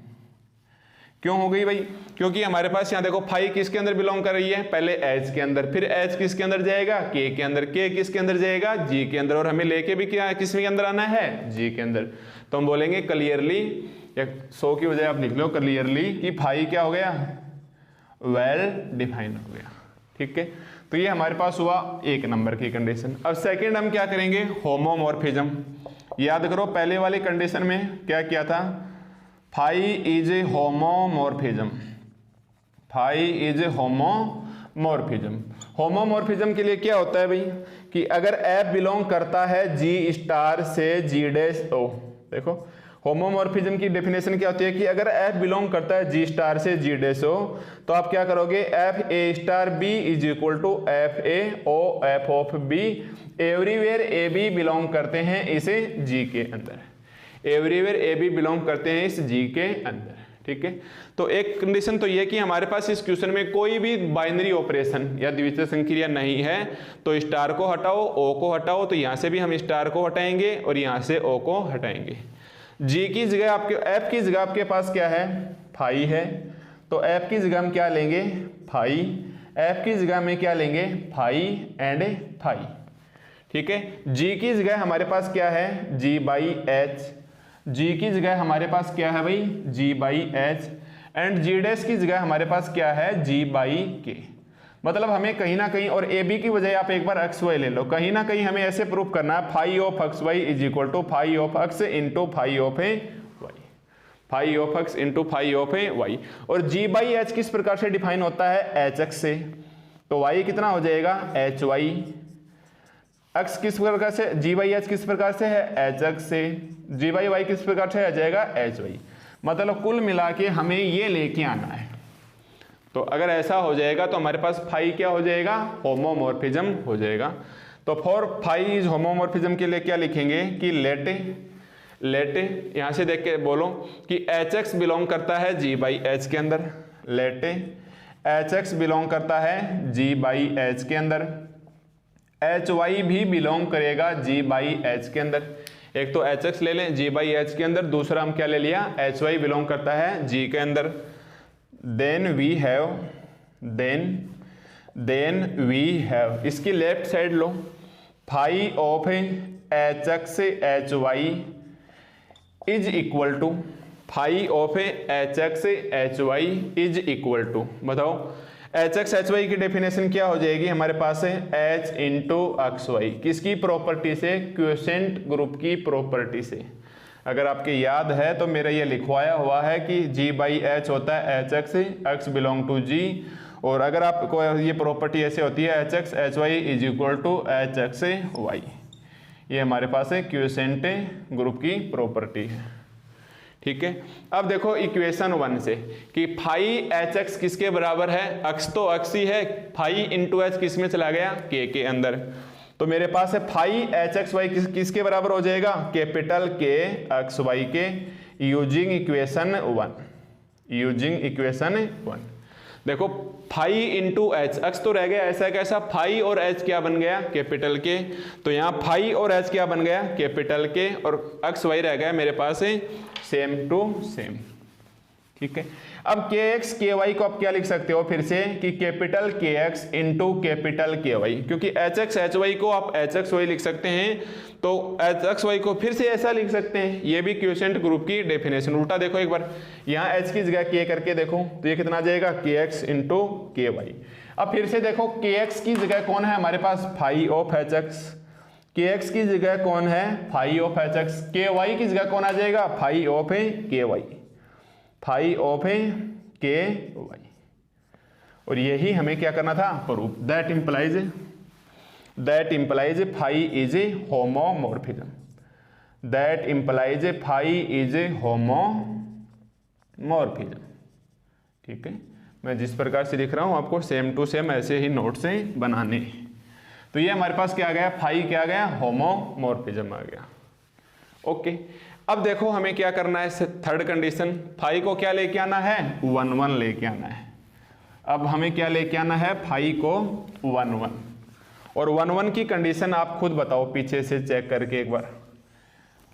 क्यों हो गई भाई, क्योंकि हमारे पास यहाँ देखो फाई किसके अंदर बिलोंग कर रही है, पहले एच के अंदर, फिर एच किसके अंदर जाएगा, के के अंदर, के किसके अंदर जाएगा, जी के अंदर, और हमें लेके भी क्या किस के अंदर आना है, जी के अंदर। तो हम बोलेंगे क्लियरली, या सो की वजह आप लिख लो क्लियरली कि फाई क्या हो गया, वेल डिफाइंड हो गया। ठीक है, तो ये हमारे पास हुआ 1 नंबर की कंडीशन। अब सेकेंड हम क्या करेंगे, होमोमॉर्फिज्म। याद करो पहले वाली कंडीशन में क्या किया था, phi is a homomorphism, phi is a homomorphism. Homomorphism के लिए क्या होता है भाई कि अगर एफ बिलोंग करता है जी स्टार से जी डैश ओ, देखो होमोमॉर्फिज्म की डेफिनेशन क्या होती है कि अगर एफ बिलोंग करता है जी स्टार से जी डैश ओ तो आप क्या करोगे, F A star B is equal to F A O F of B, everywhere A B belong करते हैं इसे जी के अंदर, एवरीवेयर ए बी बिलोंग करते हैं इस जी के अंदर। ठीक है, तो एक कंडीशन तो ये कि हमारे पास इस क्वेश्चन में कोई भी बाइनरी ऑपरेशन या द्वितीय संक्रिया नहीं है, तो स्टार को हटाओ, ओ को हटाओ, तो यहां से भी हम स्टार को हटाएंगे और यहां से ओ को हटाएंगे। जी की जगह आपके, एफ की जगह आपके पास क्या है, फाई है, तो एफ की जगह हम क्या लेंगे, फाई, एफ की जगह में क्या लेंगे, फाई एंड फाई। ठीक है, जी की जगह हमारे पास क्या है, जी बाई एच, जी की जगह हमारे पास क्या है भाई, G by H, and G dash की जगह हमारे पास क्या है, जी बाई के। मतलब हमें कहीं ना कहीं, और ए बी की बजाय आप एक बार एक्स वाई ले लो, कहीं ना कहीं हमें ऐसे प्रूफ करना है phi of X Y is equal to phi of X into phi of A Y, phi of X into phi of A Y. और जी बाई एच किस प्रकार से डिफाइन होता है, एच एक्स से, तो वाई कितना हो जाएगा, एच वाई, एक्स किस प्रकार से, जी बाई एच किस प्रकार से है, एच एक्स से, जी बाई वाई किस प्रकार से आ जाएगा, एच वाई। मतलब कुल मिला के हमें ये लेके आना है। तो अगर ऐसा हो जाएगा तो हमारे पास फाई क्या हो जाएगा, होमोमॉर्फिज्म हो जाएगा। तो फॉर फाई इज होमोमॉर्फिज्म के लिए क्या लिखेंगे कि लेट यहां से देख के बोलो कि एच एक्स बिलोंग करता है जी बाई एच के अंदर, लेट एच एक्स बिलोंग करता है जी बाई एच के अंदर, एच वाई भी बिलोंग करेगा जी बाई एच के अंदर। एक तो एच एक्स ले लें जी बाई एच के अंदर, दूसरा हम क्या ले लिया, एच वाई बिलोंग करता है जी के अंदर। देन वी हैव इसकी लेफ्ट साइड लो, phi of H X H Y is equal to, phi of H X H Y is equal to, बताओ एच एक्स एच वाई की definition क्या हो जाएगी हमारे पास है, एच इंटू एक्स वाई, किसकी प्रॉपर्टी से, क्वोशेंट ग्रुप की प्रॉपर्टी से। अगर आपके याद है तो मेरा ये लिखवाया हुआ है कि जी बाई एच होता है H X, X belong to G, और अगर आपको ये प्रॉपर्टी ऐसे होती है H X H Y is equal to H X Y, ये हमारे पास है क्वोशेंट ग्रुप की प्रॉपर्टी है। ठीक है, अब देखो इक्वेशन 1 से कि फाई एच एक्स किसके बराबर है, एक्स तो एक्स ही है, फाई इंटू एच किस में चला गया, के अंदर, तो मेरे पास है फाई एच एक्स वाई किसके बराबर हो जाएगा, कैपिटल के एक्स वाई के, यूजिंग इक्वेशन 1, यूजिंग इक्वेशन 1। देखो फाई इंटू एच, एक्स तो रह गया ऐसा कैसा, फाई और एच क्या बन गया, कैपिटल के, तो यहाँ फाई और एच क्या बन गया, कैपिटल के, और एक्स वाई रह गया मेरे पास सेम टू सेम। ठीक है, अब के एक्स के वाई को आप क्या लिख सकते हो फिर से कि कैपिटल के एक्स इंटू कैपिटल के वाई, क्योंकि एच एक्स एच वाई को आप एच एक्स वाई लिख सकते हैं, तो एच एक्स वाई को फिर से ऐसा लिख सकते हैं। ये भी क्वोशिएंट ग्रुप की डेफिनेशन। उल्टा देखो एक बार, यहाँ एच की जगह के करके देखो तो ये कितना आ जाएगा, के एक्स इंटू के वाई। अब फिर से देखो के एक्स की जगह कौन है हमारे पास, phi of H X, K X की जगह कौन है, phi of H X, K Y की जगह कौन आ जाएगा, phi of K Y, phi of K Y. और यही हमें क्या करना था, proof. That implies phi is a homomorphism, that implies phi is a homomorphism. ठीक है, मैं जिस प्रकार से लिख रहा हूं आपको सेम टू सेम ऐसे ही नोट से बनाने। तो ये हमारे पास क्या आ गया, फाई क्या आ गया, होमोमॉर्फिज्म आ गया। ओके, अब देखो हमें क्या करना है, थर्ड कंडीशन, फाई को क्या लेके आना है, 1 1 लेके आना है। अब हमें क्या लेके आना है, फाई को 1 1, और 1 1 की कंडीशन आप खुद बताओ पीछे से चेक करके एक बार,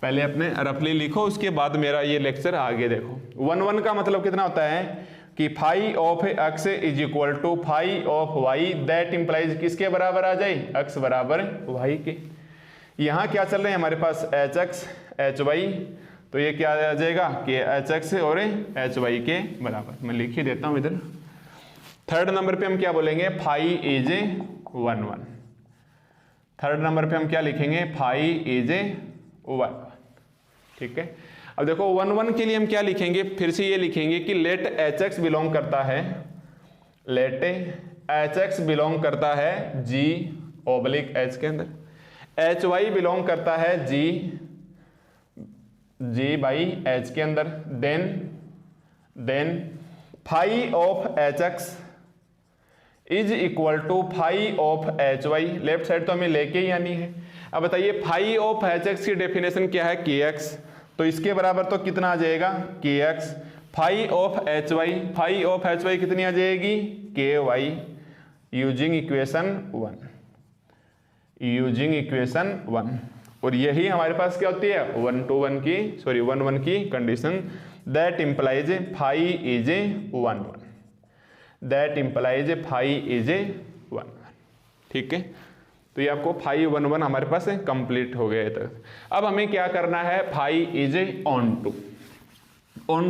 पहले अपने रफली लिखो, उसके बाद मेरा ये लेक्चर आगे देखो। 1 1 का मतलब कितना होता है कि phi of X is equal to phi of Y, that implies किसके बराबर आ जाए, एक्स बराबर वाई के। यहाँ क्या चल रहे हैं हमारे पास, एच एक्स एच वाई, तो ये क्या आ जाएगा, कि एच एक्स और एच वाई के बराबर। मैं लिख ही देता हूँ इधर। थर्ड नंबर पे हम क्या बोलेंगे, फाई इज 1 1। थर्ड नंबर पे हम क्या लिखेंगे, फाई इज 1। ठीक है, अब देखो 1 1 के लिए हम क्या लिखेंगे, फिर से ये लिखेंगे कि लेट एच एक्स बिलोंग करता है, लेट एच एक्स बिलोंग करता है जी ओब्लिक एच के अंदर, एच वाई बिलोंग करता है जी बाई एच के अंदर, then phi of H X is equal to phi of H Y. Left side तो हमें लेके ही आनी है। अब बताइए फाई ऑफ एच एक्स की डेफिनेशन क्या है, के एक्स, तो इसके बराबर तो कितना आ जाएगा, K X, phi of H Y, phi of H Y कितनी आ जाएगी, के वाई, यूजिंग इक्वेशन 1। और यही हमारे पास क्या होती है, 1 1 की condition, that implies phi is 1 1, that implies phi is 1 1। ठीक है, तो ये आपको फाई 1 1 हमारे पास कंप्लीट हो गया तक। अब हमें क्या करना है, फाई इज ऑन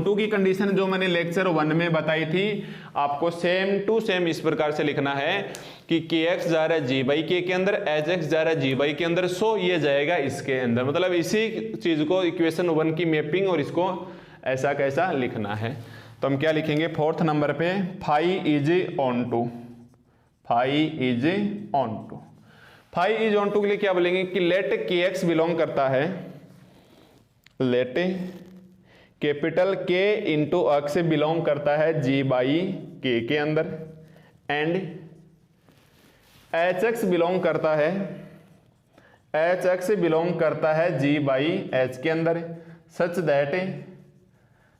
टू की कंडीशन जो मैंने लेक्चर 1 में बताई थी, आपको सेम टू सेम इस प्रकार से लिखना है कि के एक्स जा रहा है जी बाई के अंदर, एच एक्स जा रहा है जी बाई के अंदर, सो ये जाएगा इसके अंदर। मतलब इसी चीज को इक्वेशन 1 की मैपिंग, और इसको ऐसा कैसा लिखना है। तो हम क्या लिखेंगे, फोर्थ नंबर पे phi is onto, phi is onto. Phi is onto के लिए क्या बोलेंगे कि लेट के एक्स बिलोंग करता है, लेट कैपिटल के इंटू एक्स बिलोंग करता है जी बाई के अंदर, एंड एच एक्स बिलोंग करता है, एच एक्स बिलोंग करता है जी बाई एच के अंदर,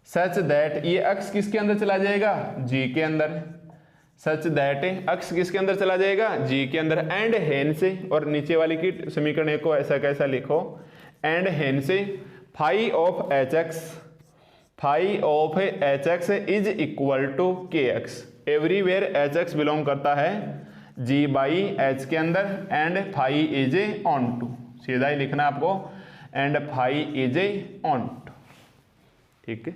सच दैट ये एक्स किसके अंदर चला जाएगा, जी के अंदर, सच दैट एक्स किसके अंदर चला जाएगा, जी के अंदर, एंड हेन से, और नीचे वाली की समीकरण को ऐसा कैसा लिखो, एंड हेन से phi of H X is equal to K X, everywhere H X belong करता है जी बाई एच के अंदर, and phi is onto, सीधा ही लिखना आपको, and phi is onto. ठीक है,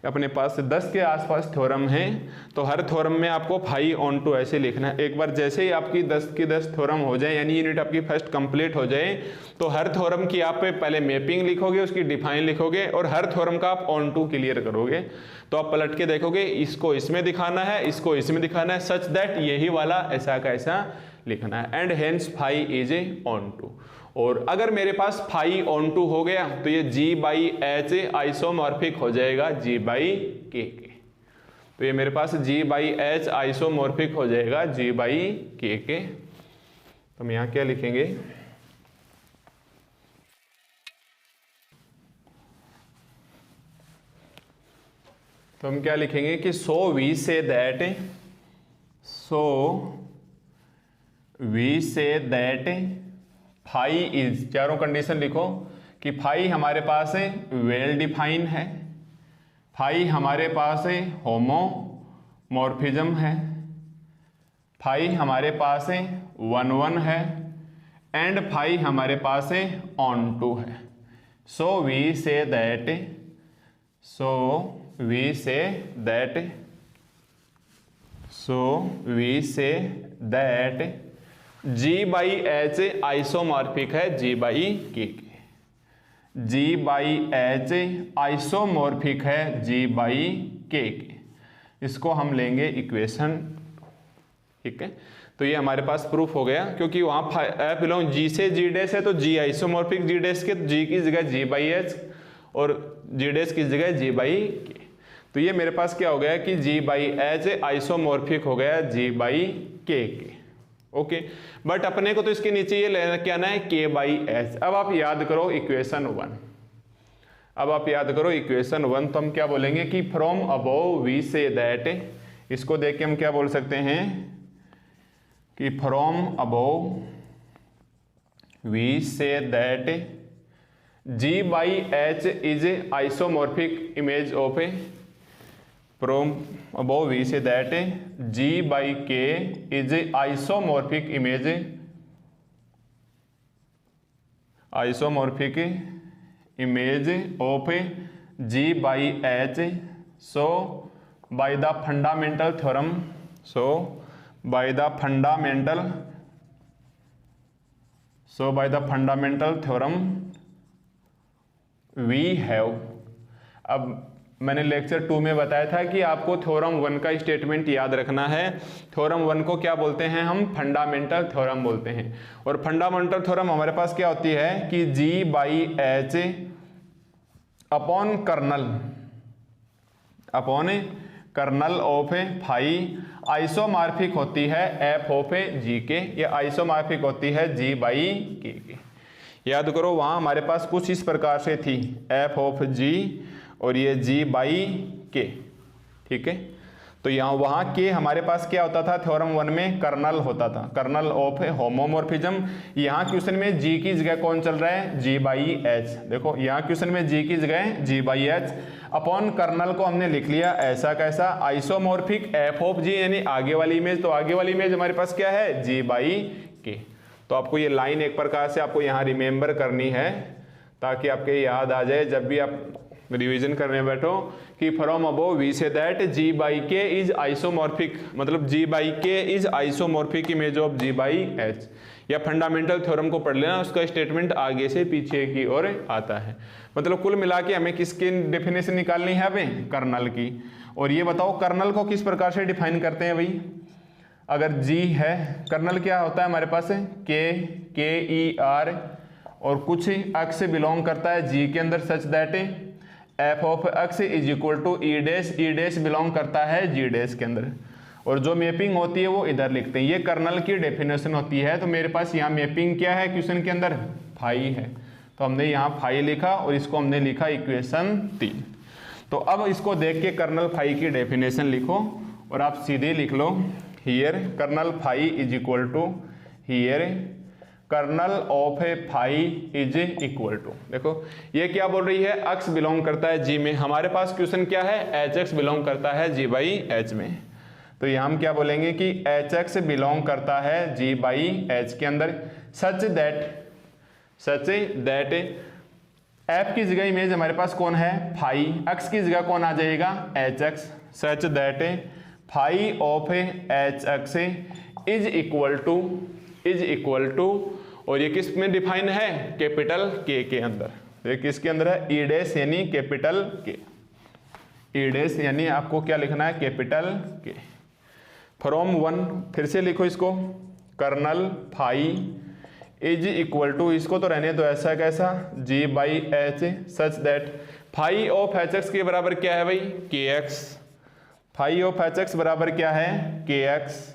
अपने पास 10 के आसपास थ्योरम हैं, तो हर थ्योरम में आपको फाई ऑन टू ऐसे लिखना है। एक बार जैसे ही आपकी 10 की 10 थ्योरम हो जाए, यानी यूनिट आपकी फर्स्ट कंप्लीट हो जाए, तो हर थ्योरम की आप पहले मैपिंग लिखोगे, उसकी डिफाइन लिखोगे, और हर थ्योरम का आप ऑन टू क्लियर करोगे। तो आप पलट के देखोगे, इसको इसमें दिखाना है, इसको इसमें दिखाना है, सच दैट यही वाला ऐसा कैसा लिखना है, and hence phi is onto. और अगर मेरे पास फाई ऑन टू हो गया तो ये जी बाई एच आइसोमॉर्फिक हो जाएगा जी बाई के। तो ये मेरे पास जी बाई एच आइसोमॉर्फिक हो जाएगा जी बाई के। तो हम यहां क्या लिखेंगे, तो हम क्या लिखेंगे कि so we say that so we say that phi is, चारों कंडीशन लिखो कि फाई हमारे पास है वेल डिफाइन है, फाई हमारे पास है होमोमॉर्फिज्म है, फाई हमारे पास है 1 1 है, एंड फाई हमारे पास है ऑन टू है। So we say that G by H isomorphic है जी बाई के, जी बाई एच आइसोमॉर्फिक है जी बाई के। इसको हम लेंगे इक्वेशन, ठीक है। तो ये हमारे पास प्रूफ हो गया, क्योंकि वहां एफ बिलोंग जी से जी डैश है तो जी आइसोमॉर्फिक जी डैश के, जी की जगह जी बाई एच और जी डैश की जगह जी बाई के। तो ये मेरे पास क्या हो गया कि जी बाई एच आइसोमॉर्फिक हो गया जी बाई के। ओके, बट अपने को तो इसके नीचे ये लेना क्या ना है के बाई एच। अब आप याद करो इक्वेशन 1, तो हम क्या बोलेंगे कि from above we say that, इसको देख के हम क्या बोल सकते हैं कि from above we say that G by H is isomorphic image of A, from above we say that G by K is isomorphic image of G by H. So by the fundamental theorem, we have. अब मैंने lecture 2 में बताया था कि आपको theorem 1 का statement याद रखना है। थ्योरम 1 को क्या बोलते हैं हम, फंडामेंटल थ्योरम बोलते हैं। और फंडामेंटल थ्योरम हमारे पास क्या होती है कि G by H upon kernel of A phi isomorphic होती है एफ ऑफ ए जी के, या आइसोमॉर्फिक होती है जी बाई के। याद करो वहां हमारे पास कुछ इस प्रकार से थी, एफ ऑफ जी और ये जी बाई के, ठीक है। तो यहाँ वहां के हमारे पास क्या होता था, थ्योरम 1 में कर्नल होता था, कर्नल ऑफ होमोमॉर्फिज्म। यहाँ क्वेश्चन में जी की जगह कौन चल रहा है, जी बाई एच। देखो यहाँ क्वेश्चन में जी की जगह जी बाई एच, अपॉन कर्नल को हमने लिख लिया ऐसा कैसा, आइसोमॉर्फिक एफ ऑफ जी, यानी आगे वाली इमेज। तो आगे वाली इमेज हमारे पास क्या है, जी बाई के। तो आपको ये लाइन एक प्रकार से आपको यहाँ रिमेंबर करनी है ताकि आपके याद आ जाए जब भी आप रिवीजन करने बैठो कि from above we say that G by K is isomorphic, मतलब G by K is isomorphic image of G by H. या फंडामेंटल थ्योरम को पढ़ लेना, उसका स्टेटमेंट आगे से पीछे की ओर आता है। मतलब कुल मिला के हमें किसकी डेफिनेशन निकालनी है, हमें कर्नल की। और ये बताओ कर्नल को किस प्रकार से डिफाइन करते हैं भाई। अगर जी है, कर्नल क्या होता है हमारे पास, के ई आर और कुछ अक्ष से बिलोंग करता है जी के अंदर, such that F of X is equal to E dash belong करता है जी डैश के अंदर, और जो मैपिंग होती है वो इधर लिखते हैं। ये कर्नल की डेफिनेशन होती है। तो मेरे पास यहाँ मैपिंग क्या है क्वेश्चन के अंदर, फाई है, तो हमने यहाँ फाई लिखा और इसको हमने लिखा इक्वेशन 3। तो अब इसको देख के कर्नल फाई की डेफिनेशन लिखो और आप सीधे लिख लो, here kernel phi is equal to, here kernel of A phi is equal to. देखो ये क्या बोल रही है, अक्स बिलोंग करता है जी में। हमारे पास क्वेश्चन क्या है, एच एक्स बिलोंग करता है जी बाई एच में। तो यहाँ हम क्या बोलेंगे कि एच एक्स बिलोंग करता है जी बाई एच के अंदर, सच दैट एफ की जगह इमेज हमारे पास कौन है, फाई, एक्स की जगह कौन आ जाएगा, H X. Such that phi of H X is equal to, और ये किस में डिफाइन है, कैपिटल के अंदर। ये किसके अंदर है, ई डैश यानी कैपिटल के, ई डैश यानी आपको क्या लिखना है, कैपिटल के। फ्रॉम 1 फिर से लिखो इसको, kernel phi is equal to, इसको तो रहने दो ऐसा कैसा, G by H, such that phi of H X के बराबर क्या है भाई, K X. Phi of H X बराबर क्या है, के एक्स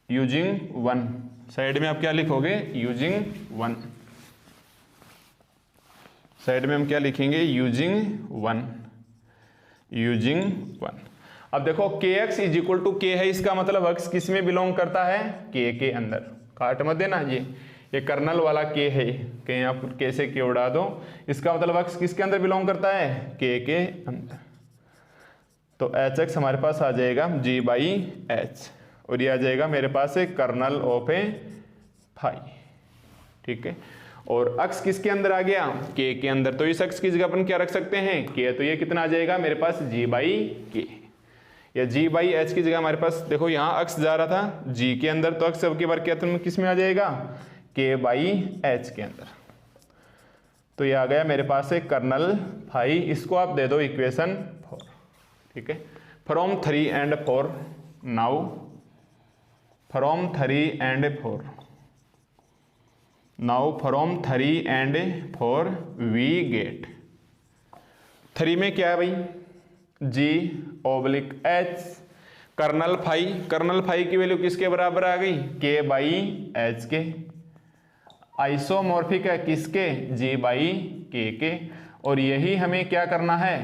यूजिंग 1। साइड में आप क्या लिखोगे, यूजिंग 1। साइड में हम क्या लिखेंगे, यूजिंग 1। अब देखो के एक्स इज इक्वल टू के है, इसका मतलब अक्स किस में बिलोंग करता है, के अंदर। काट मत देना, ये कर्नल वाला के है, कहीं आप के से के उड़ा दो, इसका मतलब अक्स किसके अंदर बिलोंग करता है, के अंदर। तो एच एक्स हमारे पास आ जाएगा जी बाई एच, और ये आ जाएगा मेरे पास है कर्नल ऑफ ए फाई, ठीक है। और अक्स किसके अंदर आ गया, के अंदर, तो इस अक्स की जगह अपन क्या रख सकते हैं, के, तो ये कितना आ जाएगा मेरे पास जी बाई के, या जी बाई एच की जगह हमारे पास देखो यहाँ अक्स जा रहा था जी के अंदर, तो अक्स अब की बार क्या किस में आ जाएगा, के बाई एच के अंदर। तो ये आ गया मेरे पास है कर्नल फाई, इसको आप दे दो इक्वेशन 4, ठीक है। फ्रॉम 3 and 4 नाउ, फ्रॉम 3 and 4 नाउ, फ्रॉम 3 and 4 वी गेट, 3 में क्या है भाई, G oblique H, kernel phi की वैल्यू किसके बराबर आ गई, के बाई एच के, आइसोमॉर्फिक है किसके, जी बाई के, और यही हमें क्या करना है,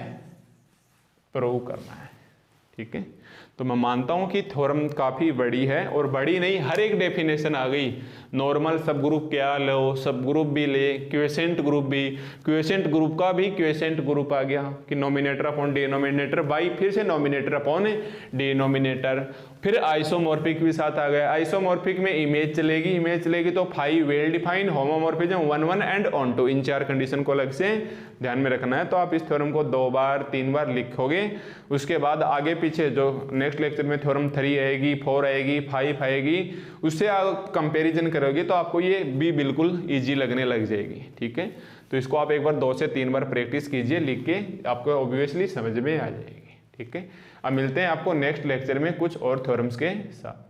प्रूव करना है, ठीक है। तो मैं मानता हूं कि थ्योरम काफी बड़ी है, और बड़ी नहीं, हर एक डेफिनेशन आ गई। नॉर्मल सब ग्रुप क्या लो, सब ग्रुप भी ले, क्वेसेंट ग्रुप भी, क्वेसेंट ग्रुप का भी क्वेसेंट ग्रुप आ गया कि नोमिनेटर अपॉन डिनोमिनेटर बाई फिर से नोमिनेटर अपॉन डिनोमिनेटर, फिर आइसोमॉर्फिक भी साथ आ गया। आइसोमॉर्फिक में इमेज चलेगी तो phi well defined, homomorphism 1 1 and onto, इन 4 कंडीशन को अलग से ध्यान में रखना है। तो आप इस थ्योरम को 2 बार 3 बार लिखोगे, उसके बाद आगे पीछे जो नेक्स्ट लेक्चर में थ्योरम 3 आएगी, 4 आएगी, 5 आएगी, उससे आप कंपेरिजन करोगे तो आपको ये भी बिल्कुल ईजी लगने लग जाएगी, ठीक है। तो इसको आप एक बार 2 से 3 बार प्रैक्टिस कीजिए, लिख के आपको ऑब्वियसली समझ में आ जाएगी, ठीक है। अब मिलते हैं आपको नेक्स्ट लेक्चर में कुछ और थ्योरम्स के साथ।